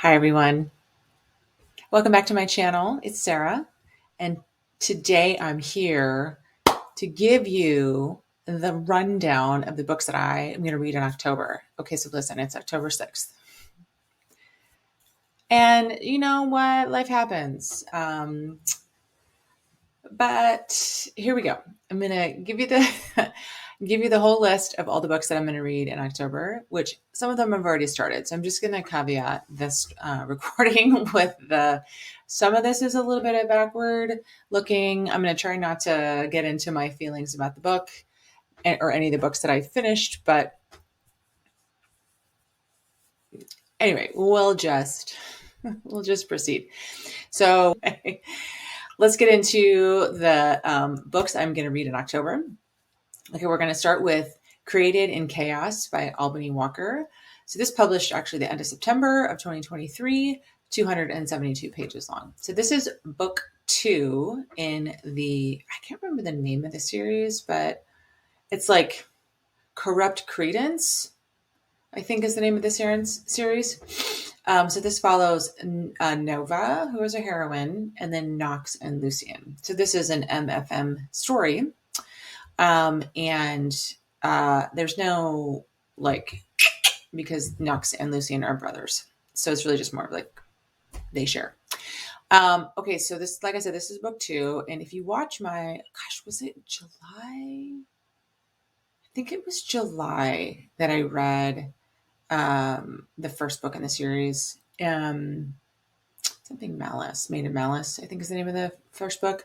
Hi, everyone. Welcome back to my channel. It's Sarah. And today I'm here to give you the rundown of the books that I am going to read in October. Okay, so listen, it's October 6th. And you know what? Life happens. But here we go. I'm going to give you the give you the whole list of all the books that I'm going to read in October, which some of them have already started. So I'm just going to caveat this recording with some of this is a little bit of backward looking. I'm going to try not to get into my feelings about the book or any of the books that I finished, but anyway, we'll just proceed. So let's get into the books I'm going to read in October. Okay, we're going to start with Created in Chaos by Albany Walker. So this published actually the end of September of 2023, 272 pages long. So this is book 2 in I can't remember the name of the series, but it's like Corrupt Credence, I think is the name of the series. So this follows Nova, who is a heroine, and then Knox and Lucian. So this is an MFM story. And there's no because Knox and Lucian are brothers. So it's really just more of like they share. Okay, so this, like I said, this is book 2. And if you watch was it July? I think it was July that I read the first book in the series. Something Malice, Made of Malice, I think is the name of the first book.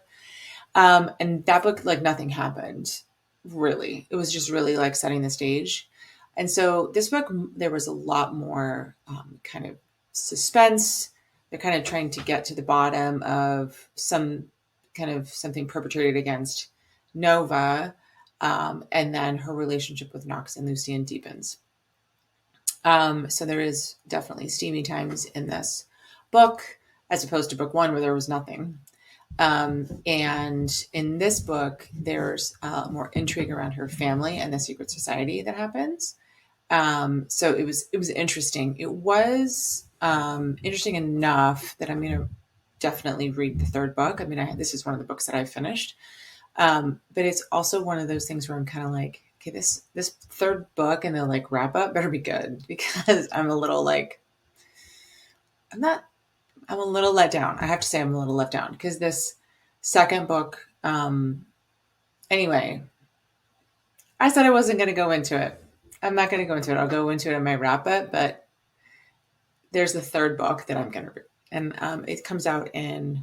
And that book, like nothing happened. Really, it was just really like setting the stage. And so this book, there was a lot more kind of suspense. They're kind of trying to get to the bottom of something perpetrated against Nova, and then her relationship with Knox and Lucian deepens. So there is definitely steamy times in this book, as opposed to book 1 where there was nothing. And in this book, there's more intrigue around her family and the secret society that happens. So it was interesting. It was interesting enough that I'm going to definitely read the third book. I mean, this is one of the books that I've finished. But it's also one of those things where I'm kind of like, okay, this third book and the like wrap up better be good, because I'm a little like, I'm a little let down. I have to say I'm a little let down because this second book, anyway, I said I wasn't going to go into it. I'm not going to go into it. I'll go into it in my wrap up, but there's the third book that I'm going to read. And it comes out I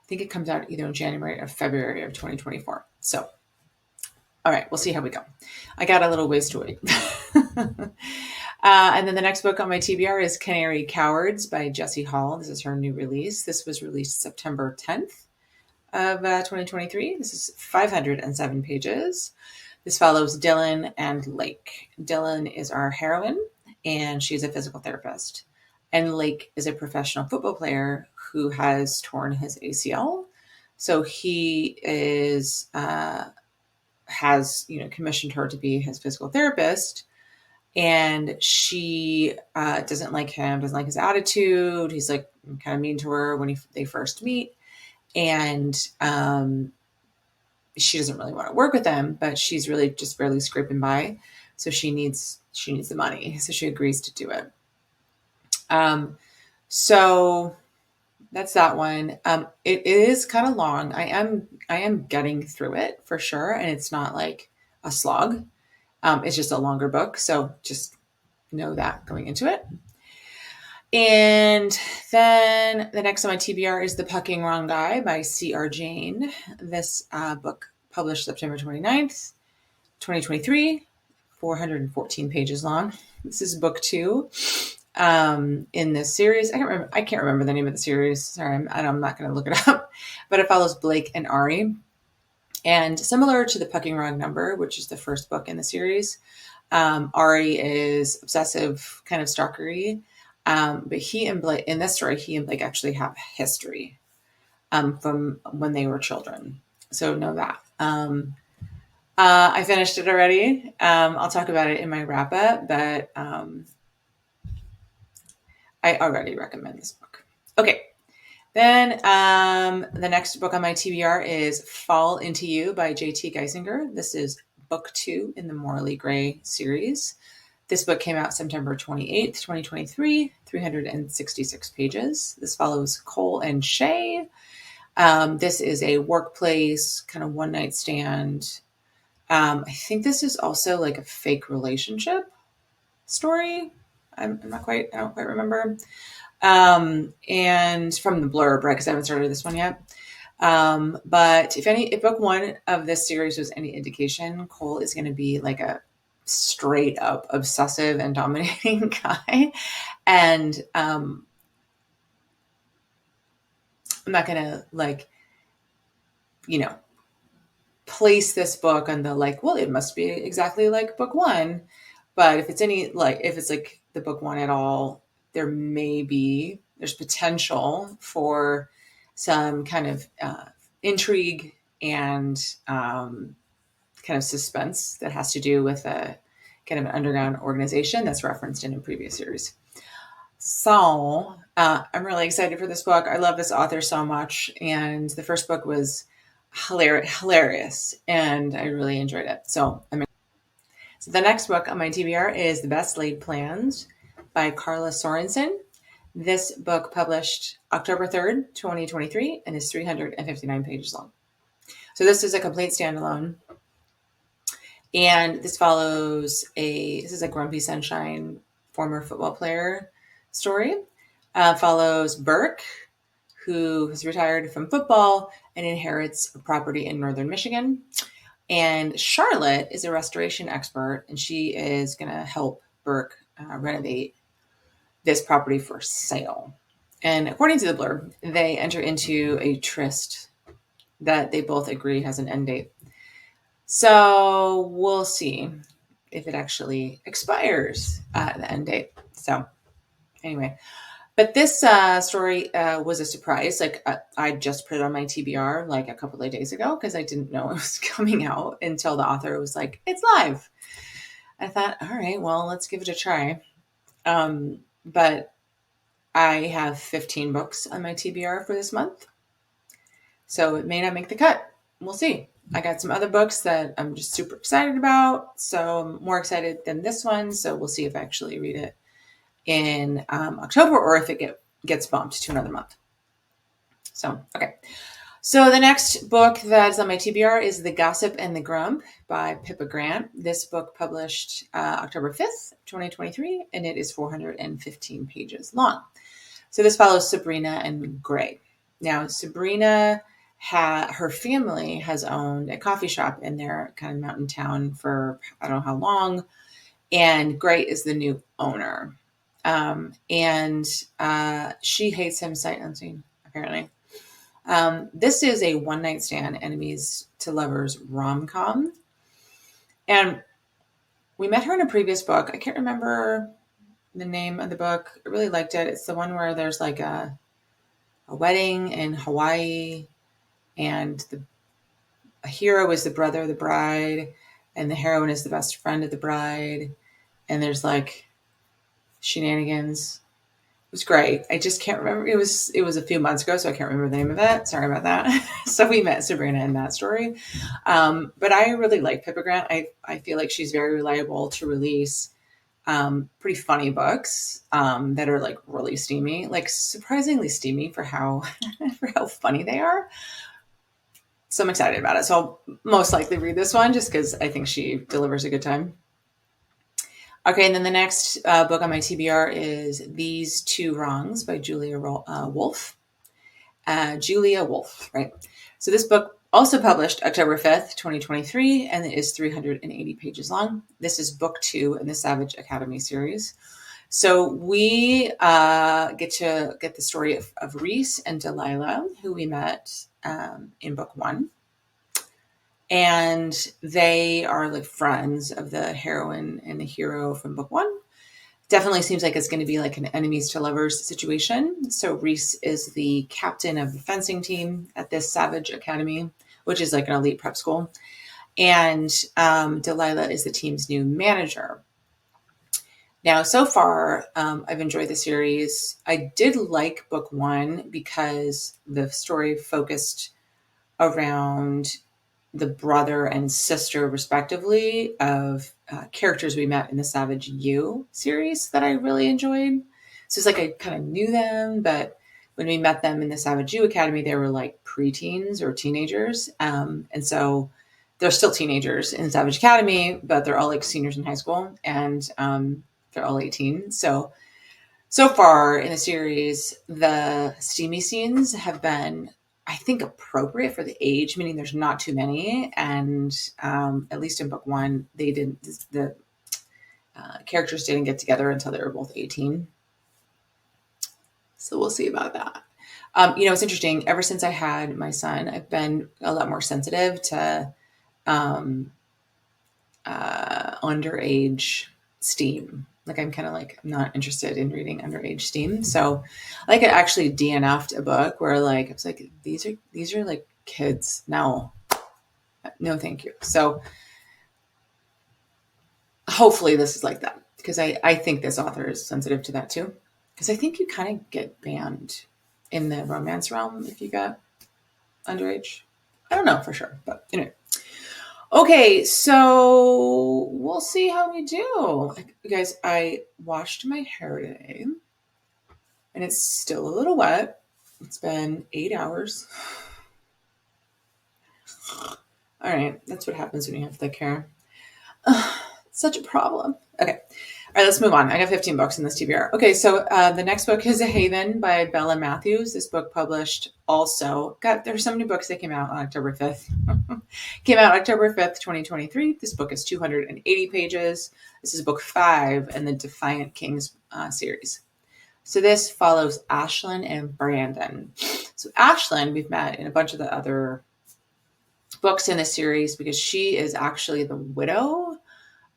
think it comes out either in January or February of 2024. So, all right, we'll see how we go. I got a little ways to wait. And then the next book on my TBR is Canary Cowards by Jessie Hall. This is her new release. This was released September 10th of 2023. This is 507 pages. This follows Dylan and Lake. Dylan is our heroine, and she's a physical therapist. And Lake is a professional football player who has torn his ACL. So he has commissioned her to be his physical therapist. And she doesn't like him, doesn't like his attitude. He's like kind of mean to her when they first meet. And she doesn't really want to work with him, but she's really just barely scraping by. So she needs the money. So she agrees to do it. So that's that one. It is kind of long. I am getting through it for sure. And it's not like a slog. It's just a longer book. So just know that going into it. And then the next on my TBR is The Pucking Wrong Guy by C.R. Jane. This book published September 29th, 2023, 414 pages long. This is book 2 in this series. I can't remember the name of the series. Sorry, I'm not going to look it up. But it follows Blake and Ari. And similar to The Pucking Wrong Number, which is the first book in the series, Ari is obsessive, kind of stalkery. But in this story, he and Blake actually have history from when they were children. So know that. I finished it already. I'll talk about it in my wrap up, but I already recommend this book. Okay. Then the next book on my TBR is Fall Into You by J.T. Geisinger. This is book 2 in the Morley Gray series. This book came out September 28th, 2023, 366 pages. This follows Cole and Shay. This is a workplace kind of one night stand. I think this is also like a fake relationship story. I don't quite remember. And from the blurb, right? Because I haven't started this one yet. But if book 1 of this series was any indication, Cole is going to be like a straight up obsessive and dominating guy. And, I'm not going to place this book on the well, it must be exactly like book 1. But if it's like the book 1 at all, there's potential for some kind of intrigue and kind of suspense that has to do with a kind of an underground organization that's referenced in a previous series. So I'm really excited for this book. I love this author so much. And the first book was hilarious, and I really enjoyed it. So the next book on my TBR is The Best Laid Plans by Carla Sorensen. This book published October 3rd, 2023, and is 359 pages long. So this is a complete standalone. And this is a Grumpy Sunshine former football player story. Follows Burke, who has retired from football and inherits a property in northern Michigan. And Charlotte is a restoration expert, and she is going to help Burke renovate this property for sale. And according to the blurb, they enter into a tryst that they both agree has an end date. So we'll see if it actually expires at the end date. So anyway, but this story was a surprise. I just put it on my TBR a couple of days ago because I didn't know it was coming out until the author was like, it's live. I thought, all right, well, let's give it a try. But I have 15 books on my TBR for this month, so it may not make the cut. We'll see. I got some other books that I'm just super excited about, so I'm more excited than this one. So we'll see if I actually read it in October or if it gets bumped to another month. So, okay. So the next book that's on my TBR is The Gossip and the Grump by Pippa Grant. This book published October 5th, 2023, and it is 415 pages long. So this follows Sabrina and Gray. Now, Sabrina, her family has owned a coffee shop in their kind of mountain town for I don't know how long, and Gray is the new owner. And she hates him sight unseen, apparently. This is a one-night stand, enemies to lovers rom-com. And we met her in a previous book. I can't remember the name of the book. I really liked it. It's the one where there's a wedding in Hawaii, and a hero is the brother of the bride, and the heroine is the best friend of the bride. And there's shenanigans. It was great. I just can't remember. It was a few months ago, so I can't remember the name of it. Sorry about that. So we met Sabrina in that story. But I really like Pippa Grant. I feel like she's very reliable to release pretty funny books that are really steamy, surprisingly steamy for how funny they are. So I'm excited about it. So I'll most likely read this one just because I think she delivers a good time. Okay, and then the next book on my TBR is These Two Wrongs by Julia Wolf. Julia Wolf, right? So this book also published October 5th, 2023, and it is 380 pages long. This is book 2 in the Savage Academy series. So we get the story of Reese and Delilah, who we met in book 1. And they are friends of the heroine and the hero from book 1. Definitely seems like it's going to be an enemies to lovers situation. So Reese is the captain of the fencing team at this Savage Academy, which is an elite prep school. And Delilah is the team's new manager. Now, so far, I've enjoyed the series. I did like book one because the story focused around the brother and sister, respectively, of characters we met in the Savage U series that I really enjoyed. So it's like I kind of knew them, but when we met them in the Savage U Academy, they were like preteens or teenagers. And so they're still teenagers in Savage Academy, but they're all like seniors in high school and they're all 18. So far in the series, the steamy scenes have been, I think, appropriate for the age, meaning there's not too many. And at least in book one, they didn't, the characters didn't get together until they were both 18. So we'll see about that. It's interesting. Ever since I had my son, I've been a lot more sensitive to um, underage steam. Like I'm kind of like I'm not interested in reading underage steam. So like I actually DNF'd a book where like I was like these are like kids. No, thank you. So hopefully this is like that because I think this author is sensitive to that too. Because I think you kind of get banned in the romance realm if you got underage. I don't know for sure, but anyway. Okay, so we'll see how we do. You guys, I washed my hair today and it's still a little wet. It's been 8 hours. All right, that's what happens when you have thick hair. Such a problem. Okay. All right, let's move on. I got 15 books in this TBR. Okay, so the next book is A Haven by Bella Matthews. This book published also. There's so many books that came out on October 5th. Came out October 5th, 2023. This book is 280 pages. This is book 5 in the Defiant Kings series. So this follows Ashlyn and Brandon. So Ashlyn, we've met in a bunch of the other books in this series because she is actually the widow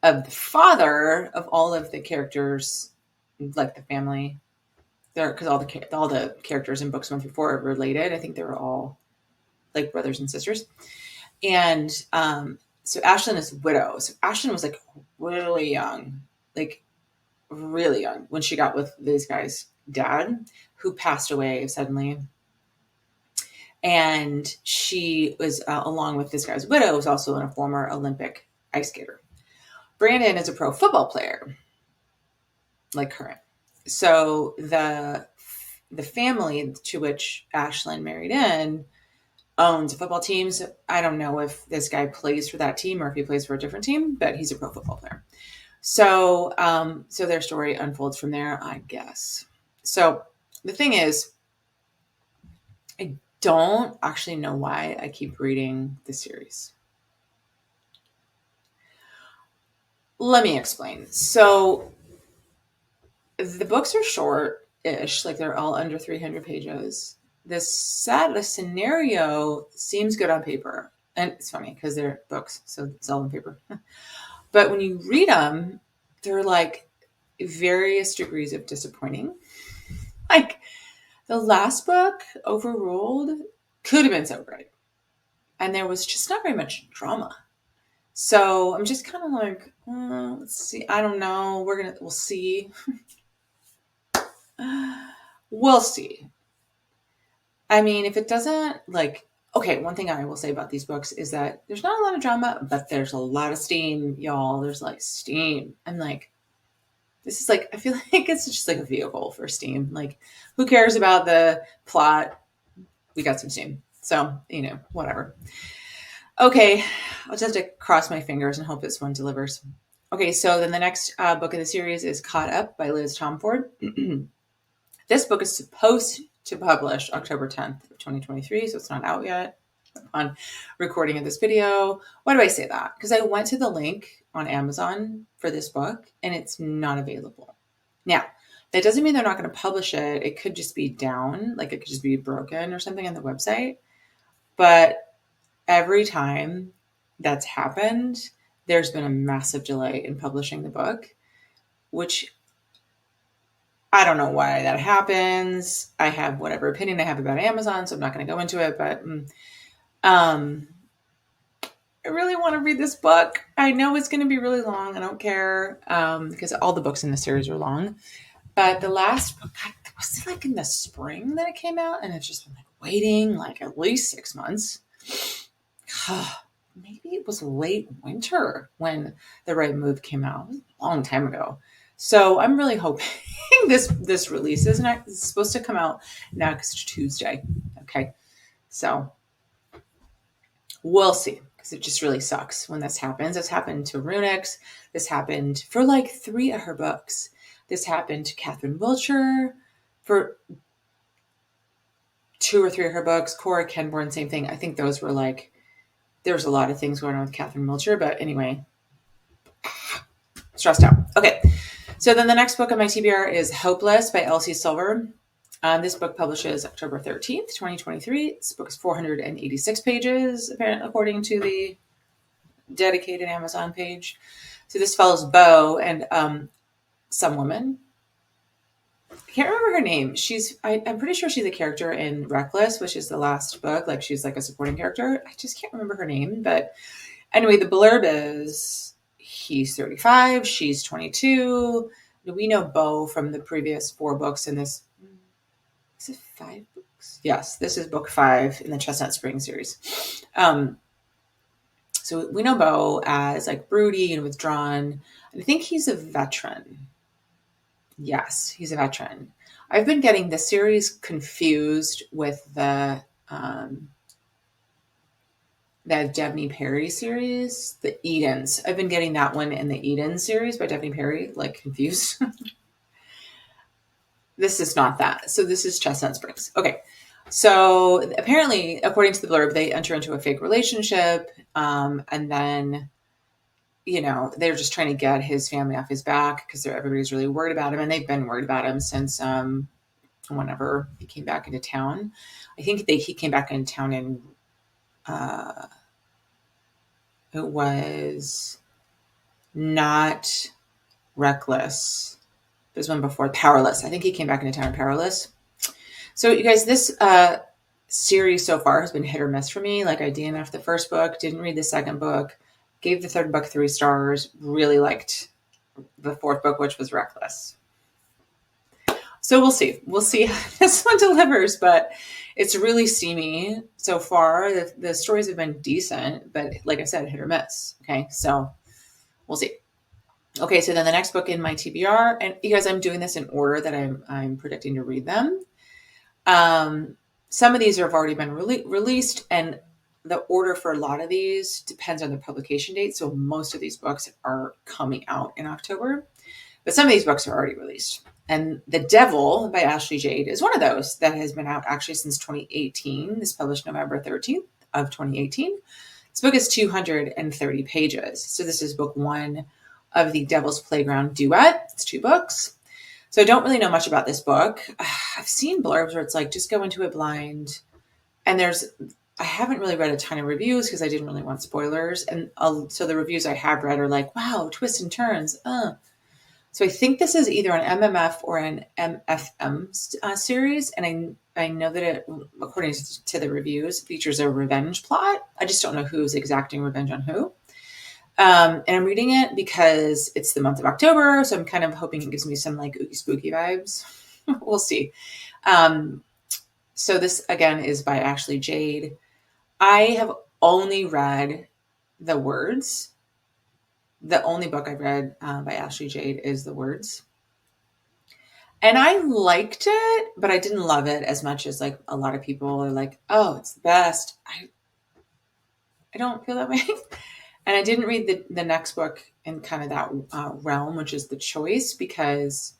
of the father of all of the characters, like the family there, because all the characters in books 1 through 4 are related. I think they were all like brothers and sisters. And so Ashlyn is widow. So Ashlyn was like really young, like really young when she got with this guy's dad, who passed away suddenly. And she was, along with this guy's widow, was also a former Olympic ice skater. Brandon is a pro football player, like current. So the family to which Ashlyn married in owns a football team. So I don't know if this guy plays for that team or if he plays for a different team, but he's a pro football player. So so their story unfolds from there, I guess. So the thing is, I don't actually know why I keep reading the series. Let me explain. So the books are short-ish, like they're all under 300 pages. The scenario seems good on paper. And it's funny because they're books, so it's all on paper. But when you read them, they're like various degrees of disappointing. Like the last book, Overruled, could have been so great. And there was just not very much drama. So I'm just kind of like, let's see. I don't know. We'll see. We'll see. I mean, if it doesn't like, okay, one thing I will say about these books is that there's not a lot of drama, but there's a lot of steam, y'all. There's like steam. I'm like, this is like, I feel like it's just like a vehicle for steam. Like, who cares about the plot? We got some steam. So, whatever. Okay, I'll just have to cross my fingers and hope this one delivers. Okay, so then the next book in the series is Caught Up by Liz Tomford. This book is supposed to publish October 10th of 2023, so it's not out yet on recording of this video. Why do I say that? Because I went to the link on Amazon for this book and it's not available. Now, that doesn't mean they're not going to publish it. It could just be down, like it could just be broken or something on the website. But every time that's happened, there's been a massive delay in publishing the book, which I don't know why that happens. I have whatever opinion I have about Amazon, so I'm not going to go into it. But I really want to read this book. I know it's going to be really long. I don't care because all the books in the series are long. But the last book, God, was it like in the spring that it came out? And it's just been like waiting like at least 6 months. Maybe it was late winter when The Right Move came out. It was a long time ago. So I'm really hoping this release is not it's supposed to come out next Tuesday. Okay. So we'll see. Because it just really sucks when this happens. This happened to Runix. This happened for like 3 of her books. This happened to Catherine Wilcher for 2 or 3 of her books. Cora Kenborn, same thing. I think those were like, there was a lot of things going on with Catherine Wilcher. But anyway, stressed out. Okay. So then the next book on my TBR is Hopeless by Elsie Silver. This book publishes October 13th, 2023. This book is 486 pages, apparently, according to the dedicated Amazon page. So this follows Bo and some woman. I can't remember her name. I'm pretty sure she's a character in Reckless, which is the last book. Like she's like a supporting character. I just can't remember her name. But anyway, the blurb is he's 35, she's 22. We know Bo from the previous 4 books in this. Is it 5 books? Yes, this is book 5 in the Chestnut Spring series. So we know Bo as like broody and withdrawn. I think he's a veteran. Yes, he's a veteran. I've been getting the series confused with the Devney Perry series, the Edens. I've been getting that one in the Eden series by Devney Perry, like confused. This is not that. So this is Chestnut Springs. Okay. So apparently, according to the blurb, they enter into a fake relationship. And then, they're just trying to get his family off his back because everybody's really worried about him. And they've been worried about him since whenever he came back into town. I think he came back into town in, it was not Reckless. There's one before, Powerless. I think he came back into town in Powerless. So you guys, this series so far has been hit or miss for me. Like I DNF'd the first book, didn't read the second book, gave the third book 3 stars, really liked the 4th book, which was Reckless. So we'll see. We'll see how this one delivers, but it's really steamy so far. The stories have been decent, but like I said, hit or miss. Okay, so we'll see. Okay, so then the next book in my TBR, and you guys, I'm doing this in order that I'm predicting to read them. Some of these have already been released, and the order for a lot of these depends on the publication date. So most of these books are coming out in October, but some of these books are already released. And The Devil by Ashley Jade is one of those that has been out actually since 2018. This published November 13th of 2018. This book is 230 pages. So this is book 1 of the Devil's Playground duet. It's 2 books. So I don't really know much about this book. I've seen blurbs where it's like, just go into it blind. And I haven't really read a ton of reviews because I didn't really want spoilers. And so the reviews I have read are like, wow, twists and turns. So I think this is either an MMF or an MFM series. And I know that it, according to the reviews, features a revenge plot. I just don't know who's exacting revenge on who. And I'm reading it because it's the month of October, so I'm kind of hoping it gives me some like ooky spooky vibes. We'll see. So this again is by Ashley Jade. I have only read The Words. The only book I've read by Ashley Jade is The Words. And I liked it, but I didn't love it as much as like a lot of people are like, oh, it's the best. I don't feel that way. And I didn't read the next book in kind of that realm, which is The Choice, because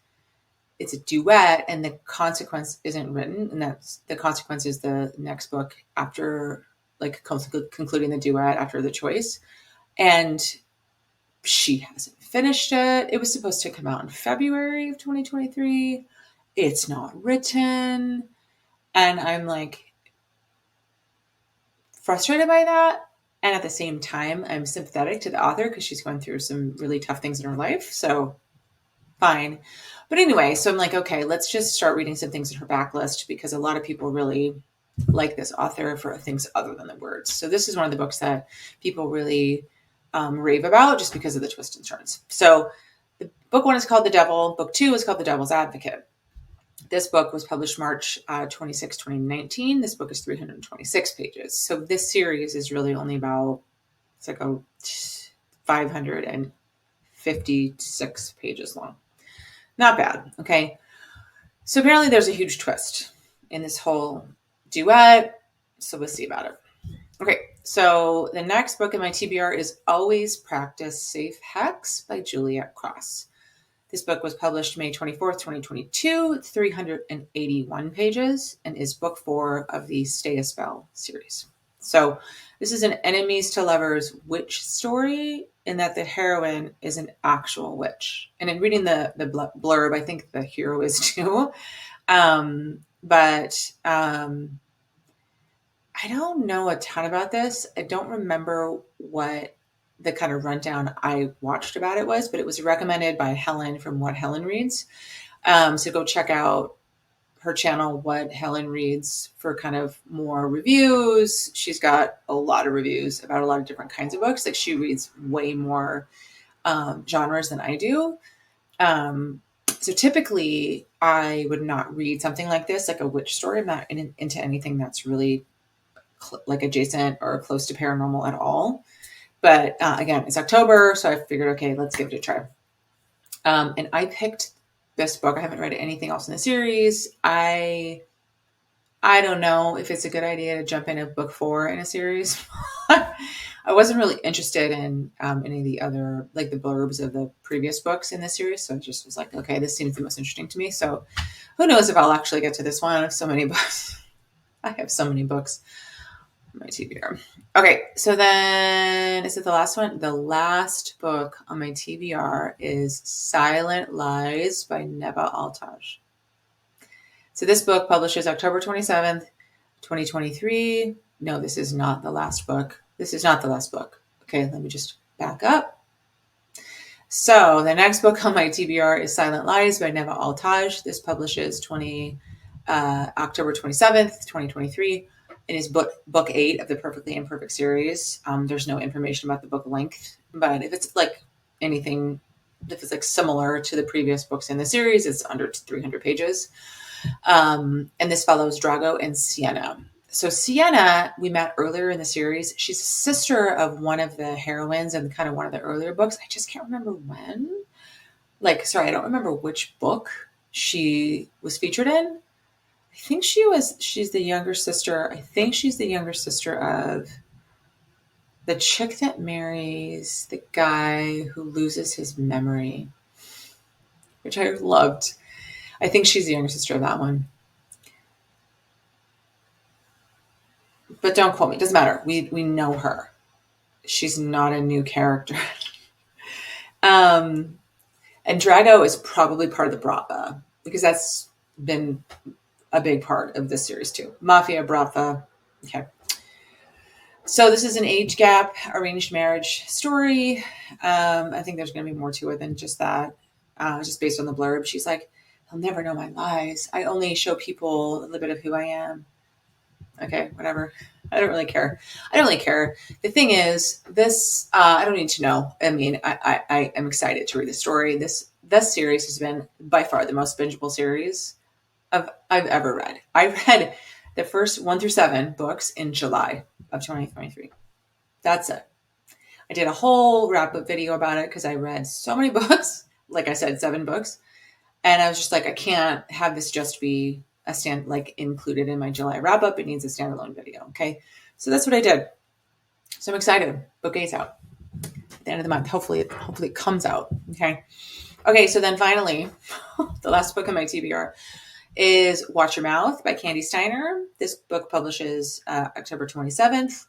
it's a duet and the consequence isn't written. And that's the consequence is the next book after, like, concluding the duet after The Choice. And she hasn't finished it. It was supposed to come out in February of 2023. It's not written. And I'm like frustrated by that. And at the same time, I'm sympathetic to the author because she's going through some really tough things in her life. So fine. But anyway, so I'm like, okay, let's just start reading some things in her backlist because a lot of people really like this author for things other than the words. So this is one of the books that people really rave about just because of the twists and turns. So the book 1 is called The Devil. Book 2 is called The Devil's Advocate. This book was published March 26, 2019. This book is 326 pages. So this series is really only about, it's like a 556 pages long. Not bad, okay? So apparently there's a huge twist in this whole duet. So we'll see about it. Okay, so the next book in my TBR is Always Practice Safe Hex by Juliet Cross. This book was published May 24th, 2022, 381 pages, and is book 4 of the Stay a Spell series. So this is an enemies to lovers witch story in that the heroine is an actual witch. And in reading the blurb, I think the hero is too. But I don't know a ton about this. I don't remember what the kind of rundown I watched about it was, but it was recommended by Helen from What Helen Reads. So go check out her channel, What Helen Reads, for kind of more reviews. She's got a lot of reviews about a lot of different kinds of books. Like she reads way more genres than I do. So typically I would not read something like this, like a witch story. I'm not into anything that's really like adjacent or close to paranormal at all. But again, it's October, so I figured, okay, let's give it a try. And I picked this book. I haven't read anything else in the series. I don't know if it's a good idea to jump into book 4 in a series. I wasn't really interested in any of the other, like the blurbs of the previous books in this series. So I just was like, okay, this seems the most interesting to me. So who knows if I'll actually get to this one. I have so many books. I have so many books. My TBR. Okay, so then is it the last one? The last book on my TBR is Silent Lies by Neva Altaj. So this book publishes October 27th, 2023. No, this is not the last book. This is not the last book. Okay, let me just back up. So the next book on my TBR is Silent Lies by Neva Altaj. This publishes October 27th, 2023. It is book 8 of the Perfectly Imperfect series. There's no information about the book length, but if it's like anything, if it's like similar to the previous books in the series, it's under 300 pages. And this follows Drago and Sienna. So Sienna, we met earlier in the series. She's a sister of one of the heroines in kind of one of the earlier books. I just can't remember when. I don't remember which book she was featured in. I think she's the younger sister. I think she's the younger sister of the chick that marries the guy who loses his memory, which I loved. I think she's the younger sister of that one. But don't quote me. It doesn't matter. We know her. She's not a new character. And Drago is probably part of the Bratva, because that's been a big part of this series too. Mafia, Bratva. Okay. So this is an age gap arranged marriage story. I think there's going to be more to it than just that. Just based on the blurb, she's like, he'll never know my lies. I only show people a little bit of who I am. Okay, whatever. I don't really care. The thing is, this, I don't need to know. I mean, I am excited to read the story. This series has been by far the most bingeable series I've ever read. I read the first 1 through 7 books in July of 2023. That's it. I did a whole wrap-up video about it because I read so many books. Like I said, 7 books. And I was just like, I can't have this just be included in my July wrap-up. It needs a standalone video. Okay. So that's what I did. So I'm excited. Book 8's out at the end of the month. Hopefully it comes out. Okay. Okay. So then finally, the last book on my TBR is Watch Your Mouth by Candy Steiner. This book publishes October 27th.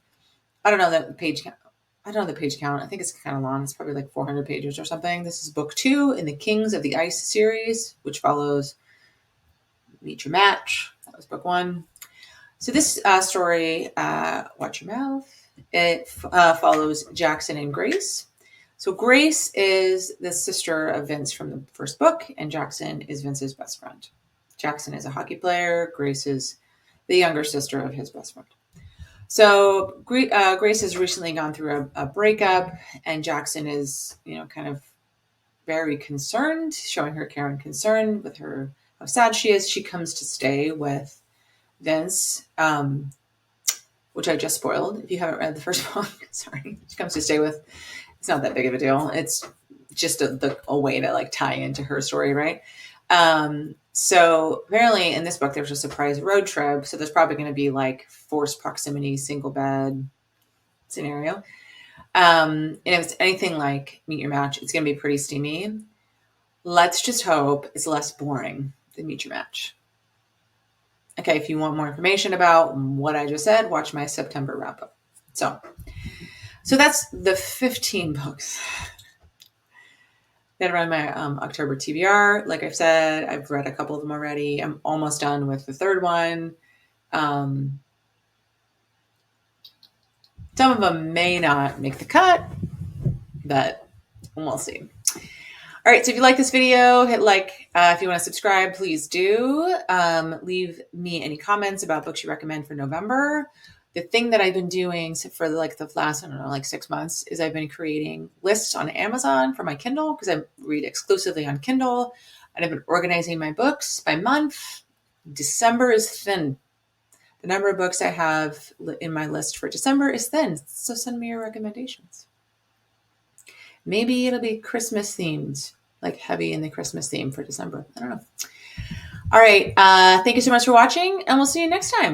I don't know the page count. I think it's kind of long. It's probably like 400 pages or something. This is book 2 in the Kings of the Ice series, which follows Meet Your Match. That was book 1. So this story, Watch Your Mouth, it follows Jackson and Grace. So Grace is the sister of Vince from the first book, and Jackson is Vince's best friend. Jackson is a hockey player. Grace is the younger sister of his best friend. So Grace has recently gone through a breakup, and Jackson is, kind of very concerned, showing her care and concern with her, how sad she is. She comes to stay with Vince, which I just spoiled. If you haven't read the first book, sorry. She comes to stay with. It's not that big of a deal. It's just a way to like tie into her story, right? So apparently in this book, there's a surprise road trip. So there's probably going to be like forced proximity, single bed scenario. And if it's anything like Meet Your Match, it's going to be pretty steamy. Let's just hope it's less boring than Meet Your Match. Okay, if you want more information about what I just said, watch my September wrap up. So that's the 15 books that are on my October TBR. Like I've said, I've read a couple of them already. I'm almost done with the third one. Some of them may not make the cut, but we'll see. All right, so if you like this video, hit like. If you want to subscribe, please do. Leave me any comments about books you recommend for November. The thing that I've been doing for like the last, 6 months is I've been creating lists on Amazon for my Kindle because I read exclusively on Kindle. And I've been organizing my books by month. December is thin. The number of books I have in my list for December is thin. So send me your recommendations. Maybe it'll be Christmas themed, like heavy in the Christmas theme for December. I don't know. All right. Thank you so much for watching, and we'll see you next time.